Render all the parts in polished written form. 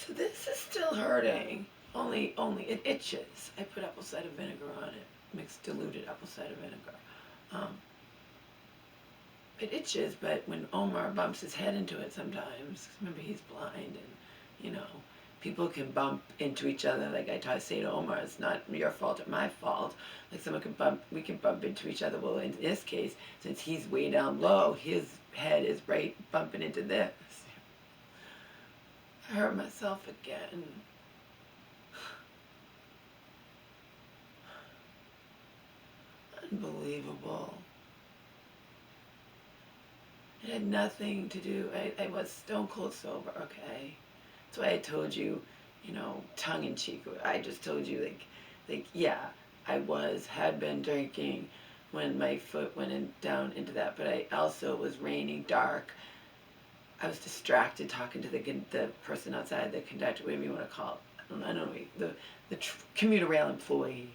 So this is still hurting. Only it itches. I put apple cider vinegar on it, mixed diluted apple cider vinegar. Um, it itches, but when Omar bumps his head into it sometimes, 'cause remember he's blind, and you know, people can bump into each other. Like I try to say to Omar, it's not your fault or my fault. Like we can bump into each other. Well, in this case, since he's way down low, his head is right bumping into this. I hurt myself again. Unbelievable. It had nothing to do. I was stone cold sober, okay? That's why I told you, you know, tongue in cheek. I just told you, yeah, had been drinking when my foot went down into that, but I also, it was raining, dark. I was distracted talking to the person outside, the conductor, whatever you want to call it. I don't know, the commuter rail employee.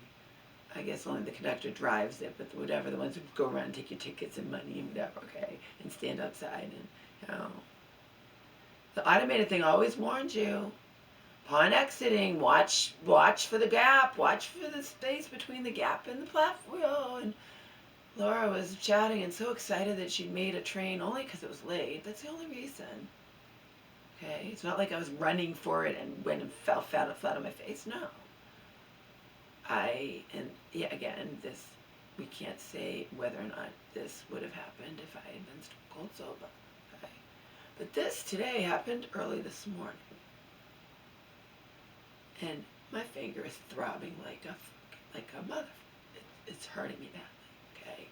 I guess only the conductor drives it, but whatever, the ones who go around and take your tickets and money and whatever, okay, and stand outside and, you know. The automated thing always warns you. Upon exiting, watch for the gap, watch for the space between the gap and the platform. And Laura was chatting and so excited that she'd made a train only because it was late. That's the only reason. Okay, it's not like I was running for it and went and fell flat on my face. No. And yeah, again, we can't say whether or not this would have happened if I had been stone cold sober. Okay? But this today happened early this morning. And my finger is throbbing like a mother. It's hurting me badly, okay?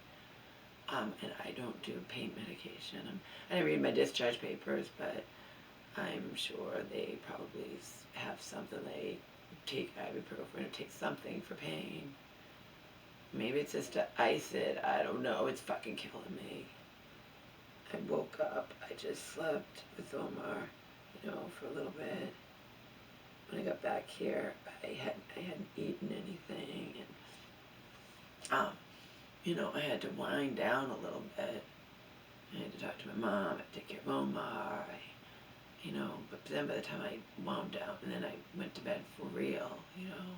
And I don't do pain medication. I didn't read my discharge papers, but I'm sure they probably have something. They take ibuprofen or take something for pain. Maybe it's just to ice it. I don't know. It's fucking killing me. I woke up. I just slept with Omar, you know, for a little bit. When I got back here, I hadn't eaten anything, and you know, I had to wind down a little bit. I had to talk to my mom. I had to take care of Omar. You know, but then by the time I wound down, and then I went to bed for real, you know,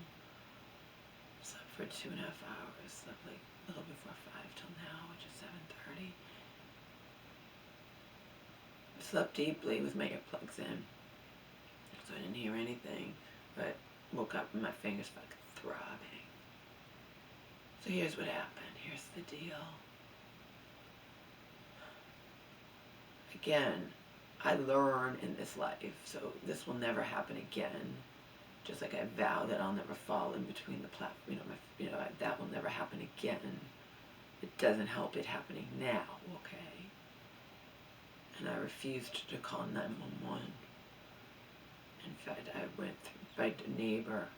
slept for 2.5 hours, slept like a little before 5 till now, which is 7:30. Slept deeply with my earplugs in, so I didn't hear anything, but woke up and my fingers fucking throbbing. So here's what happened. Here's the deal. Again, I learn in this life, so this will never happen again. Just like I vow that I'll never fall in between the platform, that will never happen again. It doesn't help it happening now, okay? And I refused to call 911. In fact, I went by the neighbor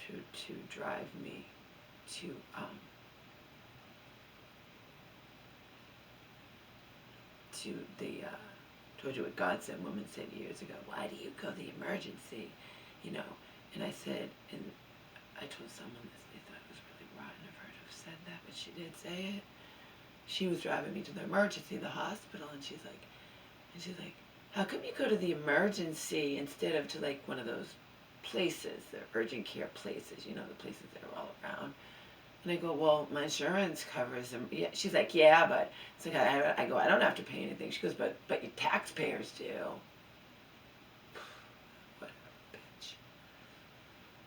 to drive me to the told you what God said. Woman said years ago, why do you go to the emergency? You know, and I said, and I told someone this, they thought it was really rotten of her to have said that, but she did say it. She was driving me to the emergency, the hospital, and she's like, how come you go to the emergency instead of to like one of those places, the urgent care places, you know, the places that are all around? And I go, well, my insurance covers them. Yeah. She's like, yeah, but it's like, I go, I don't have to pay anything. She goes, but your taxpayers do. Whatever, bitch.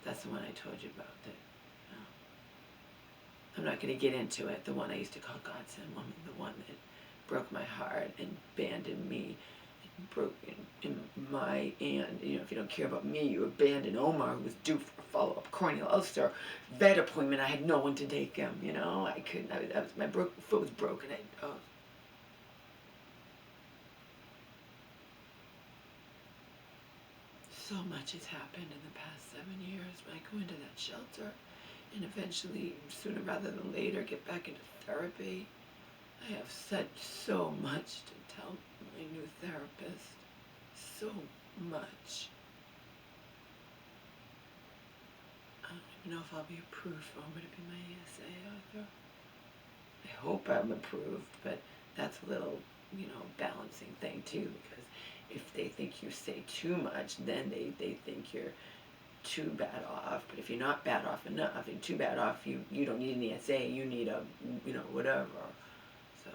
That's the one I told you about. I'm not going to get into it. The one I used to call Godsend Woman, the one that broke my heart and abandoned me, and broke in my, and you know, if you don't care about me, you abandoned Omar, who was due for a follow-up corneal ulcer vet appointment. I had no one to take him, you know. I couldn't. My foot was broken. So much has happened in the past 7 years. When I go into that shelter, and eventually, sooner rather than later, get back into therapy, I have so much to tell my new therapist. So much. I don't even know if I'll be approved for Omar to be my ESA author. I hope I'm approved, but that's a little, you know, balancing thing too, because if they think you say too much, then they think you're too bad off. But if you're not bad off enough and too bad off, you don't need an ESA, you need a, whatever. So.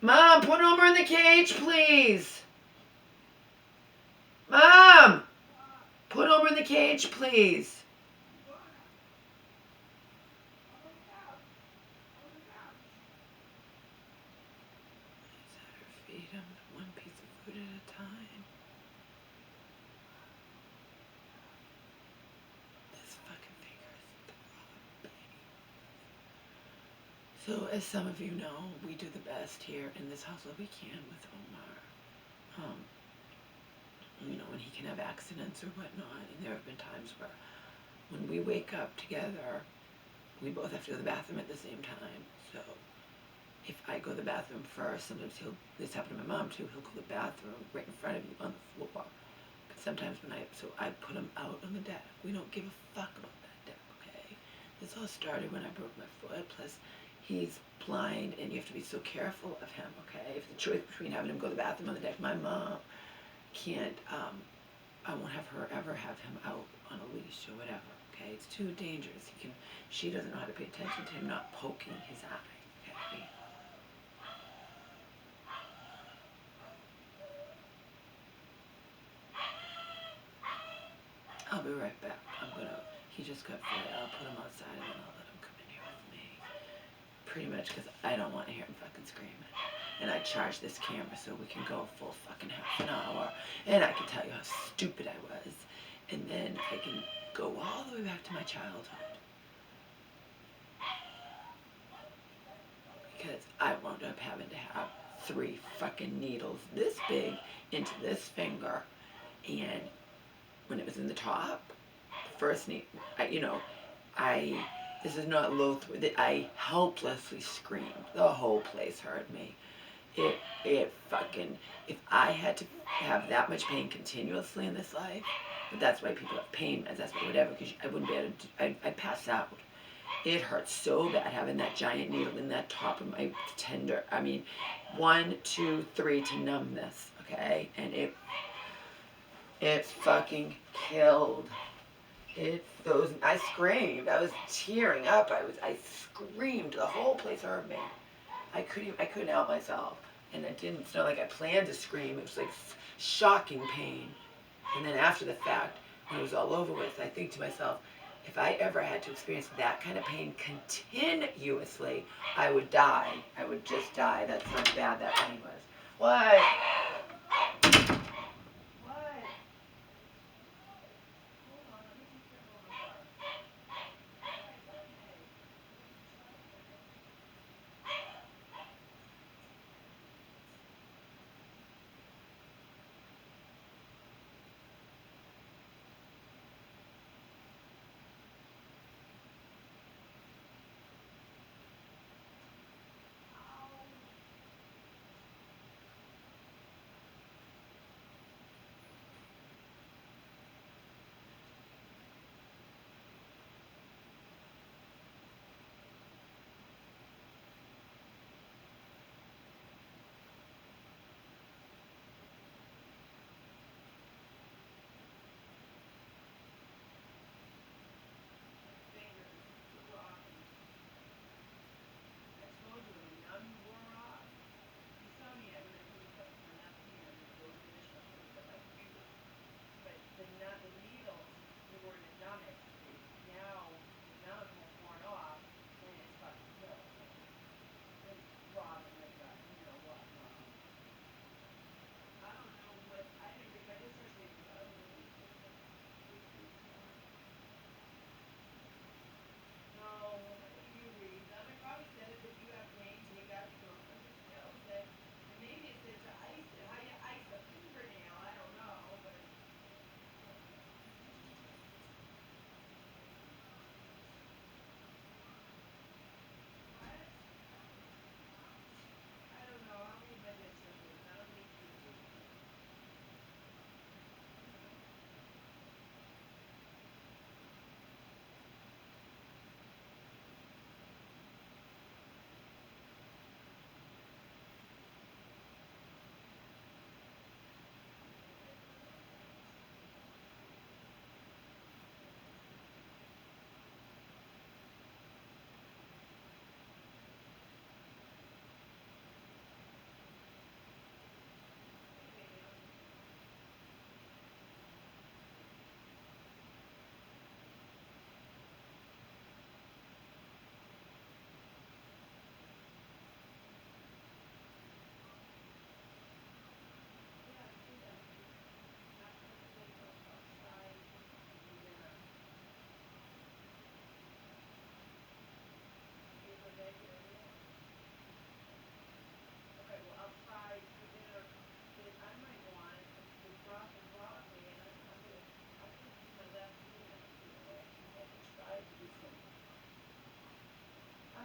Mom, put Homer in the cage, please. Mom, put Homer in the cage, please. Feed him one piece of food at a time. This fucking finger is throbbing. So, as some of you know, we do the best here in this house that we can with Omar. When he can have accidents or whatnot. And there have been times where when we wake up together, we both have to go to the bathroom at the same time. So if I go to the bathroom first, sometimes this happened to my mom too, he'll go to the bathroom right in front of you on the floor. Because sometimes so I put him out on the deck. We don't give a fuck about that deck, okay? This all started when I broke my foot, plus he's blind and you have to be so careful of him, okay? If the choice between having him go to the bathroom on the deck, my mom can't, I won't have her ever have him out on a leash or whatever, okay? It's too dangerous. She doesn't know how to pay attention to him not poking his eye, okay? I'll be right back. He just got fed. I'll put him outside and then I'll let him come in here with me. Pretty much because I don't want to hear him fucking screaming. And I charged this camera so we can go a full fucking half an hour. And I can tell you how stupid I was. And then I can go all the way back to my childhood. Because I wound up having to have 3 fucking needles this big into this finger. And when it was in the top, the first needle, this is not low, I helplessly screamed. The whole place heard me. It fucking, if I had to have that much pain continuously in this life, but that's why people have pain meds, that's why whatever, because I wouldn't be able to, I'd pass out. It hurts so bad having that giant needle in that top of my tender, 1, 2, 3 to numb this, okay? And it fucking killed. I screamed. I was tearing up. I screamed. The whole place hurt me. I couldn't help myself. And it's not like I planned to scream. It was like shocking pain. And then after the fact, when it was all over with, I think to myself, if I ever had to experience that kind of pain continuously, I would die. I would just die. That's how bad that pain was. What?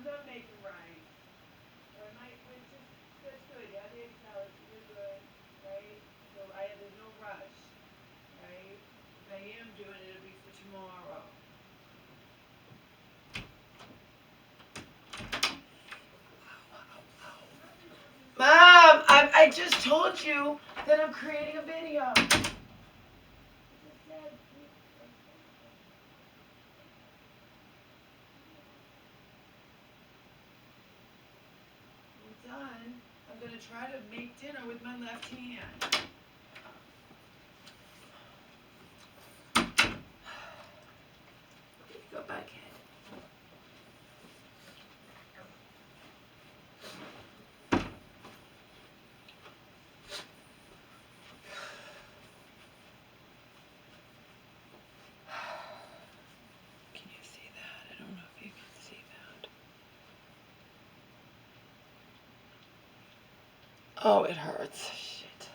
I'm not making rice. Or I might, which is, that's good. You have the egg salad, so you're good, right? So there's no rush, right? If I am doing it, it'll be for tomorrow. Mom, I just told you that I'm creating a video. I just said, we're done. I'm going to try to make dinner with my left hand. Go back in. Can you see that? I don't know if you can see that. Oh, it hurts. Shit.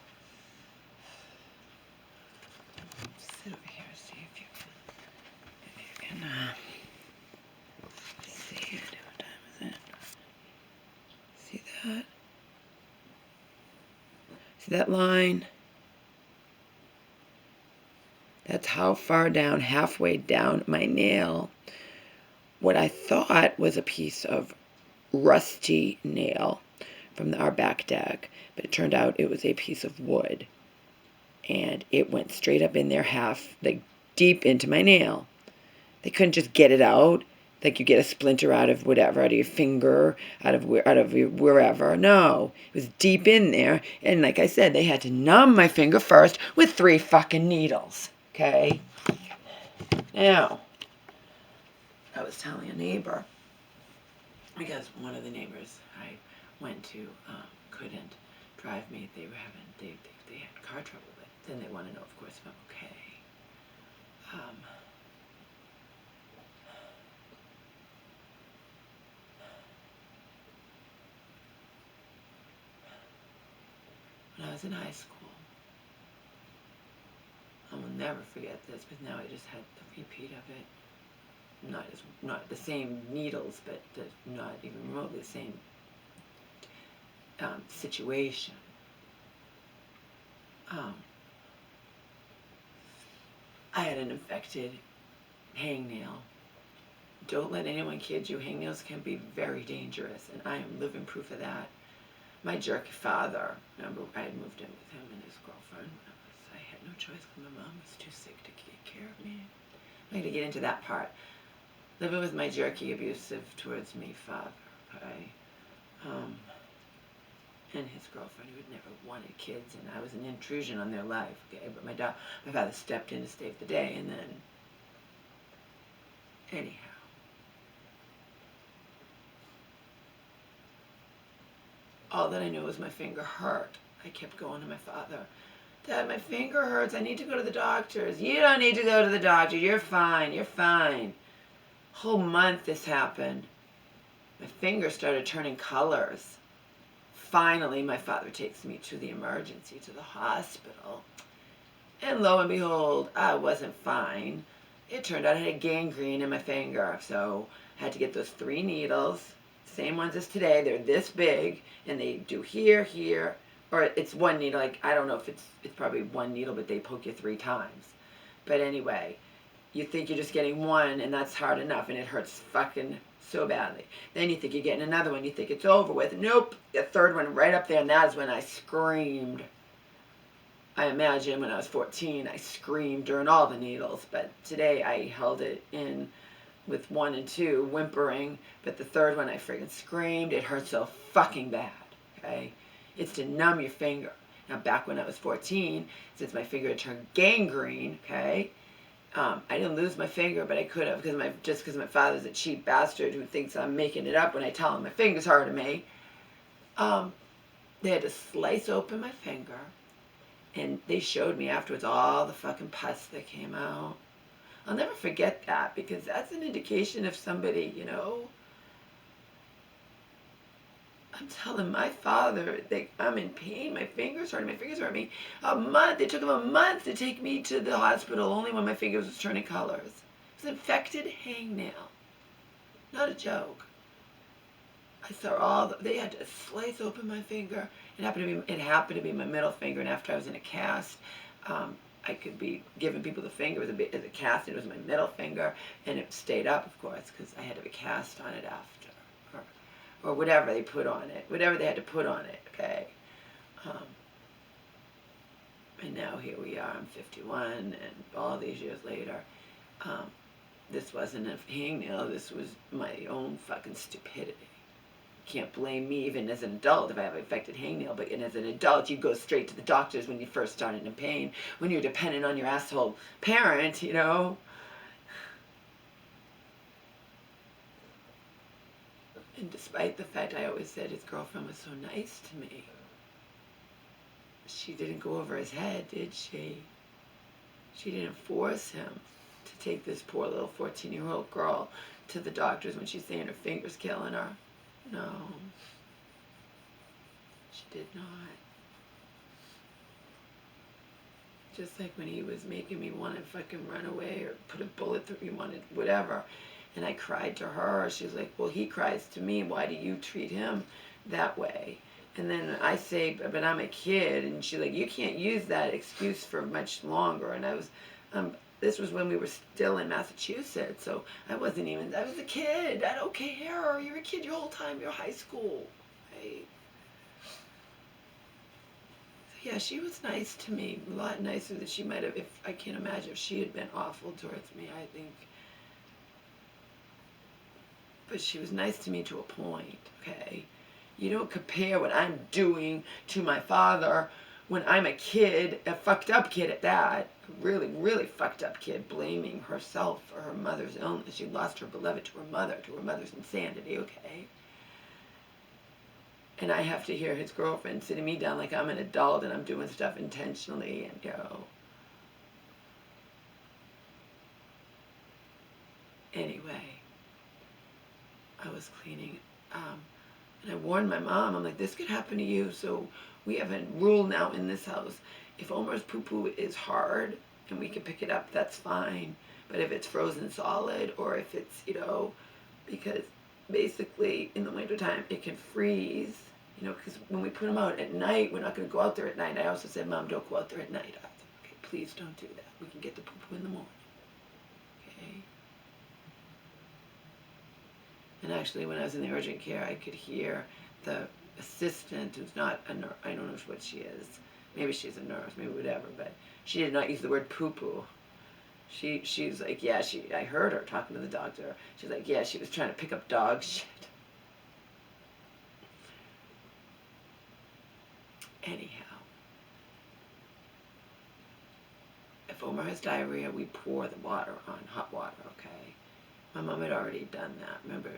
Sit over here and see if you can see it. What time is it? See that? See that line? That's how far down, halfway down my nail, what I thought was a piece of rusty nail from our back deck, but it turned out it was a piece of wood. And it went straight up in there like deep into my nail. They couldn't just get it out, like you get a splinter out of whatever, out of your finger, out of wherever. No, it was deep in there, and like I said, they had to numb my finger first with 3 fucking needles. Okay? Now, I was telling a neighbor, because one of the neighbors I went to couldn't drive me. They had car trouble, but then they want to know, of course, if I'm okay. When I was in high school, I will never forget this, because now I just had the repeat of it. Not the same needles, but not even remotely the same situation. I had an infected hangnail. Don't let anyone kid you. Hangnails can be very dangerous, and I am living proof of that. My jerky father, remember, I had moved in with him and his girlfriend. I had no choice because my mom was too sick to take care of me. I'm not going to get into that part. Living with my jerky, abusive towards me father, okay? And his girlfriend, who had never wanted kids, and I was an intrusion on their life, okay? But my father stepped in to save the day, and then, anyhow. All that I knew was my finger hurt. I kept going to my father. Dad, my finger hurts. I need to go to the doctors. You don't need to go to the doctor. You're fine. You're fine. Whole month this happened. My finger started turning colors. Finally, my father takes me to the emergency, to the hospital. And lo and behold, I wasn't fine. It turned out I had gangrene in my finger. So I had to get those 3 needles. Same ones as today. They're this big, and they do here, or it's 1 needle. Like, I don't know if it's probably 1 needle, but they poke you 3 times. But anyway, you think you're just getting 1, and that's hard enough, and it hurts fucking so badly. Then you think you're getting another one. You think it's over with. Nope, the 3rd one right up there, and that's when I screamed. I imagine when I was 14, I screamed during all the needles, but today I held it in with 1 and 2, whimpering, but the 3rd one I friggin' screamed. It hurt so fucking bad, okay? It's to numb your finger. Now, back when I was 14, since my finger had turned gangrene, okay, I didn't lose my finger, but I could have, just because my father's a cheap bastard who thinks I'm making it up when I tell him my finger's hurting me. They had to slice open my finger, and they showed me afterwards all the fucking pus that came out. I'll never forget that, because that's an indication of somebody, you know. I'm telling my father that I'm in pain, my fingers hurt me. A month, it took him a month to take me to the hospital, only when my fingers was turning colors. It was an infected hangnail. Not a joke. I saw all they had to slice open my finger. It happened to be my middle finger, and after I was in a cast, I could be giving people the finger as a cast, and it was my middle finger, and it stayed up, of course, because I had to have a cast on it after, or whatever they put on it, whatever they had to put on it, okay? And now here we are, I'm 51, and all these years later, this wasn't a hangnail, this was my own fucking stupidity. Can't blame me even as an adult if I have an infected hangnail, but as an adult you go straight to the doctors when you first started in pain, when you're dependent on your asshole parent, you know. And despite the fact I always said his girlfriend was so nice to me, she didn't go over his head, did she? She didn't force him to take this poor little 14-year-old girl to the doctors when she's saying her finger's killing her. No, she did not. Just like when he was making me want to fucking run away or put a bullet through me, wanted whatever. And I cried to her. She was like, well, he cries to me. Why do you treat him that way? And then I say, but I'm a kid. And she's like, you can't use that excuse for much longer. And I was, this was when we were still in Massachusetts. So I was a kid. I don't care. You're a kid your whole time. You're high school. Right? So yeah, she was nice to me. A lot nicer than she might have, if I can't imagine if she had been awful towards me, I think. But she was nice to me to a point, okay? You don't compare what I'm doing to my father when I'm a kid, a fucked up kid at that, a really, really fucked up kid, blaming herself for her mother's illness. She lost her beloved to her mother's insanity, okay? And I have to hear his girlfriend sitting me down like I'm an adult and I'm doing stuff intentionally and Anyway, I was cleaning, and I warned my mom, I'm like, this could happen to you, so we have a rule now in this house. If Omar's poo-poo is hard and we can pick it up, that's fine. But if it's frozen solid, or if it's, because basically in the wintertime it can freeze, because when we put them out at night, we're not going to go out there at night. I also said, Mom, don't go out there at night either. Okay, please don't do that. We can get the poo-poo in the morning. Okay? And actually, when I was in the urgent care, I could hear the assistant, who's not a nurse, I don't know what she is. Maybe she's a nurse, maybe whatever, but she did not use the word poo-poo. She's like, yeah, I heard her talking to the doctor. She's like, yeah, she was trying to pick up dog shit. Anyhow, if Omar has diarrhea, we pour the water on, hot water, okay? My mom had already done that. Remember,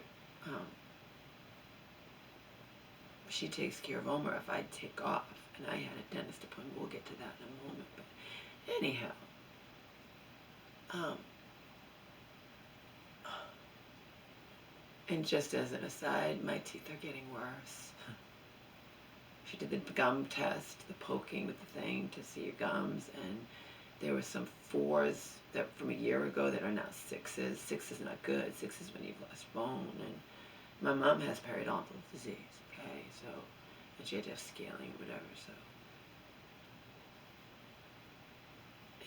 she takes care of Omar if I take off. And I had a dentist appointment. We'll get to that in a moment. But anyhow, and just as an aside, my teeth are getting worse. She did the gum test, the poking with the thing to see your gums, and there were some 4s that from a year ago that are now 6s. 6 is not good. 6 is when you've lost bone. And my mom has periodontal disease, okay? So, and she had to have scaling or whatever, so.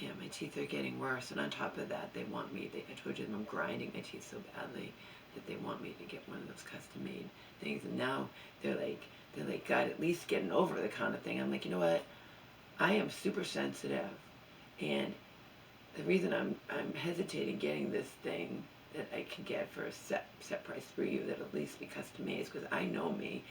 Yeah, my teeth are getting worse. And on top of that, they want me, I told you I'm grinding my teeth so badly that they want me to get one of those custom-made things. And now they're like, God, at least getting over the kind of thing. I'm like, you know what? I am super sensitive. And the reason I'm hesitating getting this thing that I can get for a set price through you that'll at least be custom made is because I know me,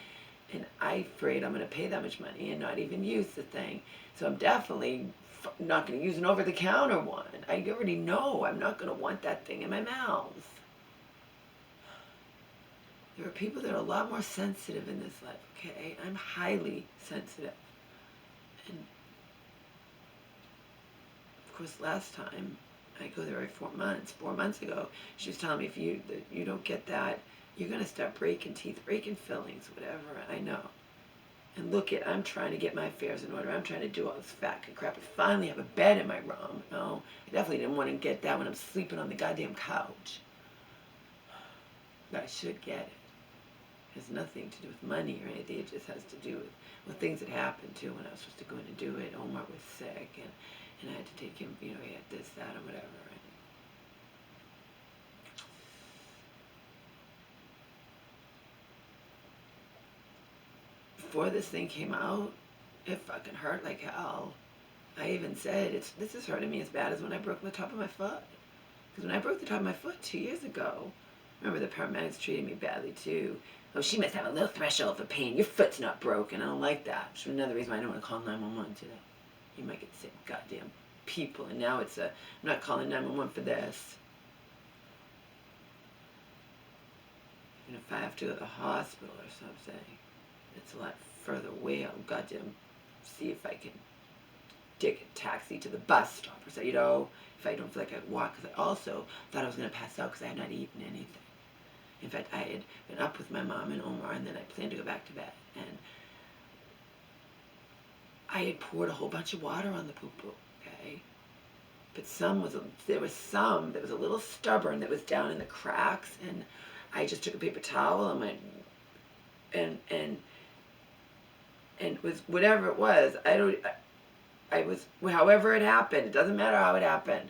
and I'm afraid I'm going to pay that much money and not even use the thing. So I'm definitely not going to use an over-the-counter one. I already know I'm not going to want that thing in my mouth. There are people that are a lot more sensitive in this life, okay? I'm highly sensitive. And of course, last time, I go there every 4 months. 4 months ago, she was telling me if you don't get that, you're going to start breaking teeth, breaking fillings, whatever. I know. And look I'm trying to get my affairs in order. I'm trying to do all this fat crap. I finally have a bed in my room. No, I definitely didn't want to get that when I'm sleeping on the goddamn couch. But I should get it. It has nothing to do with money or anything. It just has to do with things that happened too when I was supposed to go in and do it. Omar was sick, and I had to take him, he had this, that, or whatever. Before this thing came out, it fucking hurt like hell. I even said, this is hurting me as bad as when I broke the top of my foot. Because when I broke the top of my foot 2 years ago, remember the paramedics treated me badly too. Oh, she must have a low threshold for pain. Your foot's not broken. I don't like that. Which is another reason why I don't want to call 911 today. You might get the same goddamn people. And now I'm not calling 911 for this. And if I have to go to the hospital or something, it's a lot further away. I'll goddamn see if I can take a taxi to the bus stop or say, if I don't feel like I can walk. Because I also thought I was going to pass out because I had not eaten anything. In fact, I had been up with my mom and Omar, and then I planned to go back to bed. And I had poured a whole bunch of water on the poo-poo, okay? But there was some that was a little stubborn that was down in the cracks, and I just took a paper towel and went, and it was whatever it was. However it happened, it doesn't matter how it happened.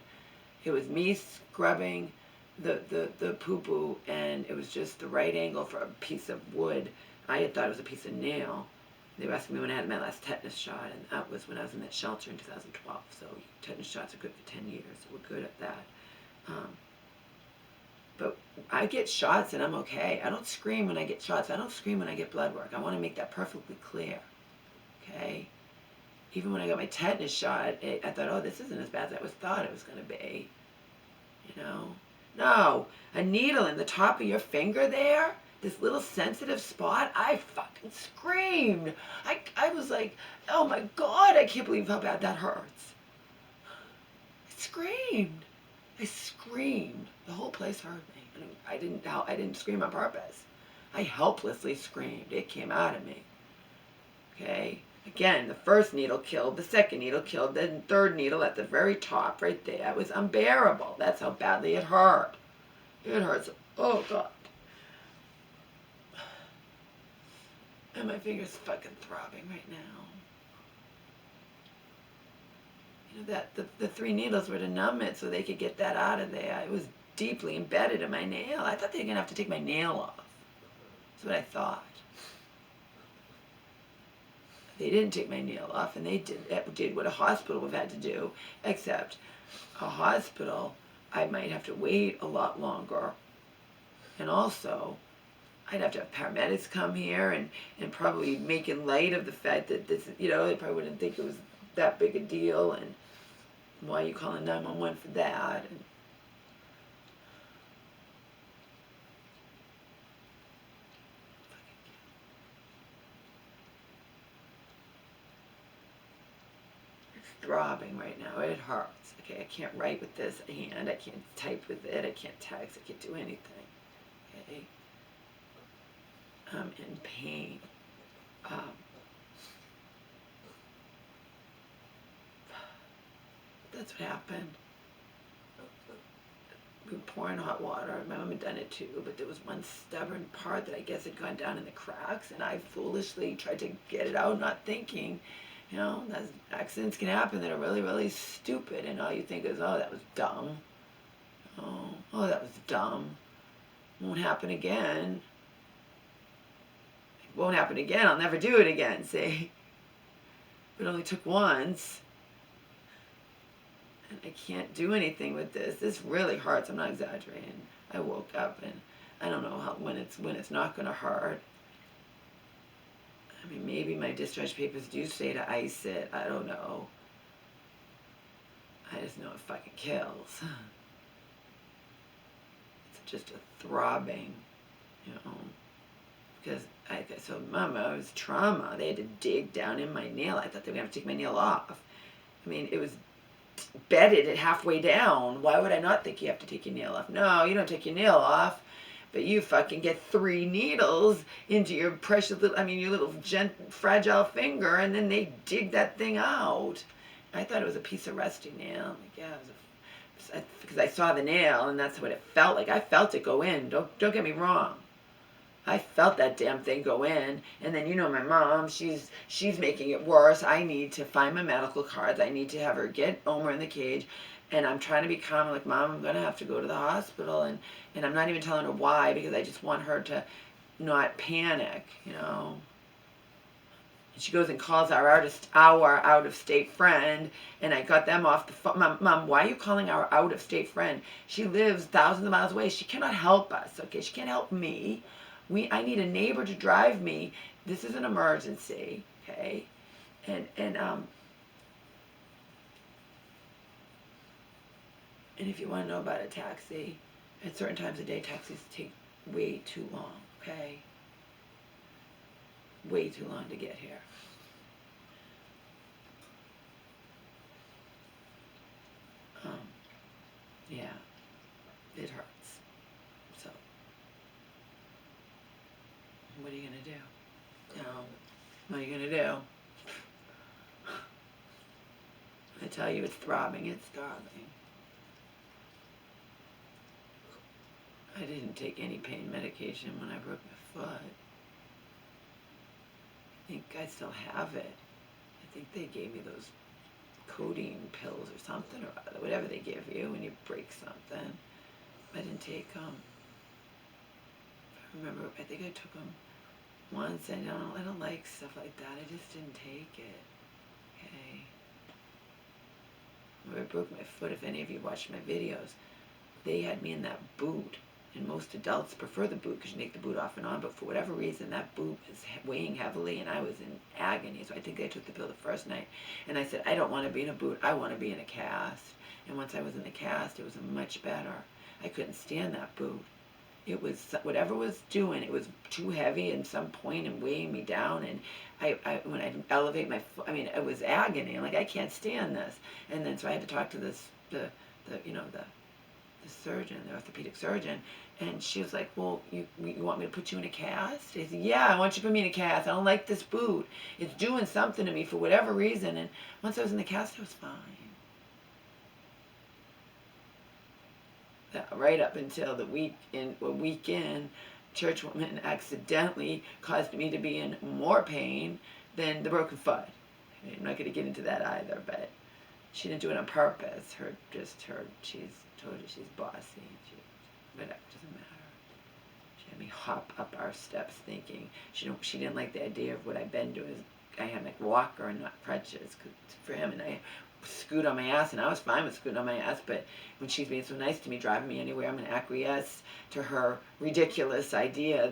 It was me scrubbing the poo-poo, and it was just the right angle for a piece of wood. I had thought it was a piece of nail. They were asking me when I had my last tetanus shot, and that was when I was in that shelter in 2012. So tetanus shots are good for 10 years. So we're good at that. But I get shots and I'm okay. I don't scream when I get shots. I don't scream when I get blood work. I want to make that perfectly clear. Okay? Even when I got my tetanus shot, I thought, oh, this isn't as bad as I thought it was going to be. No, a needle in the top of your finger there, this little sensitive spot, I fucking screamed. I was like, oh my God, I can't believe how bad that hurts. I screamed. The whole place heard me. I didn't scream on purpose. I helplessly screamed. It came out of me. Okay? Again, the first needle killed, the second needle killed, the third needle at the very top right there. It was unbearable. That's how badly it hurt. It hurts. Oh, God. And my finger's fucking throbbing right now. The 3 needles were to numb it so they could get that out of there. It was deeply embedded in my nail. I thought they were going to have to take my nail off. That's what I thought. They didn't take my nail off, and they did what a hospital would have had to do, except a hospital, I might have to wait a lot longer. And also, I'd have to have paramedics come here and probably making light of the fact that this, they probably wouldn't think it was that big a deal, and why are you calling 911 for that? And throbbing right now. It hurts. Okay, I can't write with this hand. I can't type with it. I can't text. I can't do anything. Okay, I'm in pain. That's what happened. We were pouring hot water. My mom had done it too, but there was one stubborn part that I guess had gone down in the cracks, and I foolishly tried to get it out, not thinking. Accidents can happen that are really, really stupid, and all you think is, oh, that was dumb. Oh, that was dumb. Won't happen again. It won't happen again. I'll never do it again, see? It only took once. And I can't do anything with this. This really hurts. I'm not exaggerating. I woke up, and I don't know when it's not going to hurt. I mean, maybe my discharge papers do say to ice it. I don't know. I just know it fucking kills. It's just a throbbing, Because so Mama, it was trauma. They had to dig down in my nail. I thought they were going to have to take my nail off. I mean, it was bedded at halfway down. Why would I not think you have to take your nail off? No, you don't take your nail off. But you fucking get 3 needles into your precious little, your little fragile finger, and then they dig that thing out. I thought it was a piece of rusty nail. I'm like, yeah, because I saw the nail, and that's what it felt like. I felt it go in. Don't get me wrong. I felt that damn thing go in, and then you know my mom, she's making it worse. I need to find my medical cards. I need to have her get Omer in the cage, and I'm trying to be calm. I'm like, Mom, I'm gonna have to go to the hospital, and I'm not even telling her why because I just want her to not panic, you know. And she goes and calls our out of state friend, and I got them off the phone. Mom, why are you calling our out of state friend? She lives thousands of miles away. She cannot help us. Okay, she can't help me. I need a neighbor to drive me. This is an emergency, okay? And if you want to know about a taxi, at certain times of day, taxis take way too long, okay? Way too long to get here. Yeah, it hurts. So, what are you gonna do? What are you gonna do? I tell you, it's throbbing. It's throbbing. I didn't take any pain medication when I broke my foot. I think I still have it. I think they gave me those codeine pills or something or other, whatever they give you when you break something. I didn't take them. I remember, I think I took them once, and I don't like stuff like that. I just didn't take it. Okay. When I broke my foot, if any of you watched my videos, they had me in that boot. And most adults prefer the boot because you take the boot off and on, but for whatever reason, that boot was weighing heavily, and I was in agony. So I think I took the pill the first night, and I said, I don't want to be in a boot. I want to be in a cast. And once I was in the cast, it was much better. I couldn't stand that boot. It was, whatever was doing, it was too heavy at some point and weighing me down, and when I elevate my foot, I mean, it was agony. I'm like, I can't stand this. And then so I had to talk to the surgeon, the orthopedic surgeon, and she was like, well, you want me to put you in a cast? I said, yeah, I want you to put me in a cast. I don't like this boot. It's doing something to me for whatever reason. And once I was in the cast, I was fine. Right up until a week in, church woman accidentally caused me to be in more pain than the broken foot. I'm not going to get into that either, but she didn't do it on purpose. She's told her she's bossy. But it doesn't matter. She had me hop up our steps thinking she didn't like the idea of what I've been doing. I had my walker and not crutches for him, and I scoot on my ass, and I was fine with scooting on my ass, but when she's being so nice to me, driving me anywhere, I'm going to acquiesce to her ridiculous idea